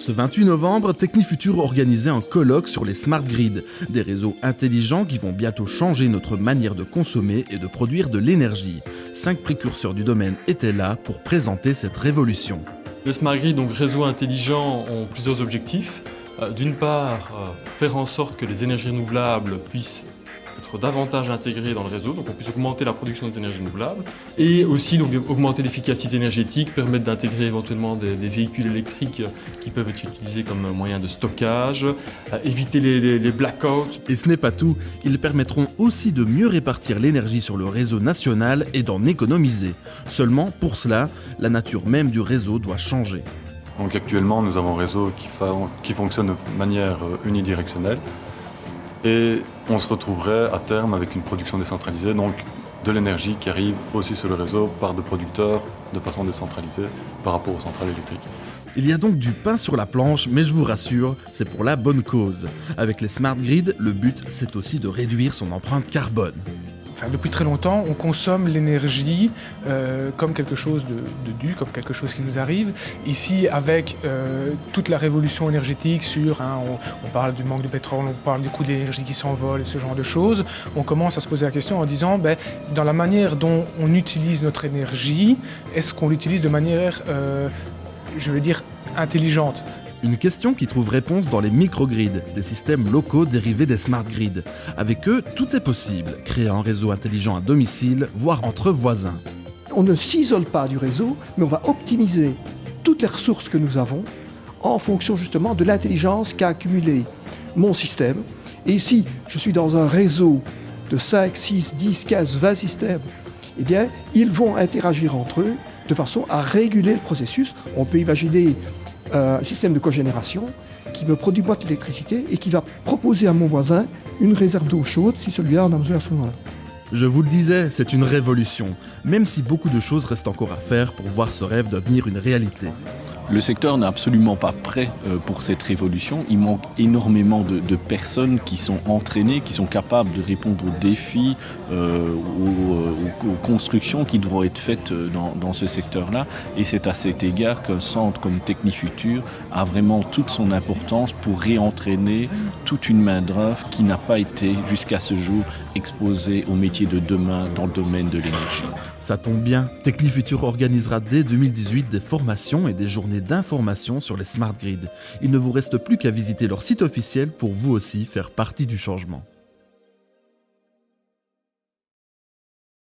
Ce 28 novembre, Technifutur organisait un colloque sur les smart grids, des réseaux intelligents qui vont bientôt changer notre manière de consommer et de produire de l'énergie. 5 précurseurs du domaine étaient là pour présenter cette révolution. Les smart grids, donc réseaux intelligents, ont plusieurs objectifs. D'une part, faire en sorte que les énergies renouvelables puissent être davantage intégrées dans le réseau, donc on puisse augmenter la production des énergies renouvelables, et aussi donc augmenter l'efficacité énergétique, permettre d'intégrer éventuellement des véhicules électriques qui peuvent être utilisés comme moyen de stockage, éviter les blackouts. Et ce n'est pas tout, ils permettront aussi de mieux répartir l'énergie sur le réseau national et d'en économiser. Seulement, pour cela, la nature même du réseau doit changer. Donc actuellement, nous avons un réseau qui fonctionne de manière unidirectionnelle et on se retrouverait à terme avec une production décentralisée, donc de l'énergie qui arrive aussi sur le réseau par des producteurs de façon décentralisée par rapport aux centrales électriques. Il y a donc du pain sur la planche, mais je vous rassure, c'est pour la bonne cause. Avec les smart grids, le but, c'est aussi de réduire son empreinte carbone. Depuis très longtemps, on consomme l'énergie comme quelque chose de dû, comme quelque chose qui nous arrive. Ici, avec toute la révolution énergétique on parle du manque de pétrole, on parle des coûts de l'énergie qui s'envolent et ce genre de choses, on commence à se poser la question en disant, dans la manière dont on utilise notre énergie, est-ce qu'on l'utilise de manière, intelligente ? Une question qui trouve réponse dans les microgrids, des systèmes locaux dérivés des smart grids. Avec eux, tout est possible. Créer un réseau intelligent à domicile, voire entre voisins. On ne s'isole pas du réseau, mais on va optimiser toutes les ressources que nous avons en fonction justement de l'intelligence qu'a accumulée mon système. Et si je suis dans un réseau de 5, 6, 10, 15, 20 systèmes, eh bien, ils vont interagir entre eux de façon à réguler le processus. On peut imaginer un système de cogénération qui me produit moi de l'électricité et qui va proposer à mon voisin une réserve d'eau chaude si celui-là en a besoin à ce moment-là. Je vous le disais, c'est une révolution, même si beaucoup de choses restent encore à faire pour voir ce rêve devenir une réalité. Le secteur n'est absolument pas prêt pour cette révolution. Il manque énormément de personnes qui sont entraînées, qui sont capables de répondre aux défis, aux constructions qui devront être faites dans ce secteur-là. Et c'est à cet égard qu'un centre comme Technifutur a vraiment toute son importance pour réentraîner toute une main-d'œuvre qui n'a pas été jusqu'à ce jour exposée aux métiers de demain dans le domaine de l'énergie. Ça tombe bien, Technifutur organisera dès 2018 des formations et des journées d'information sur les smart grids. Il ne vous reste plus qu'à visiter leur site officiel pour vous aussi faire partie du changement.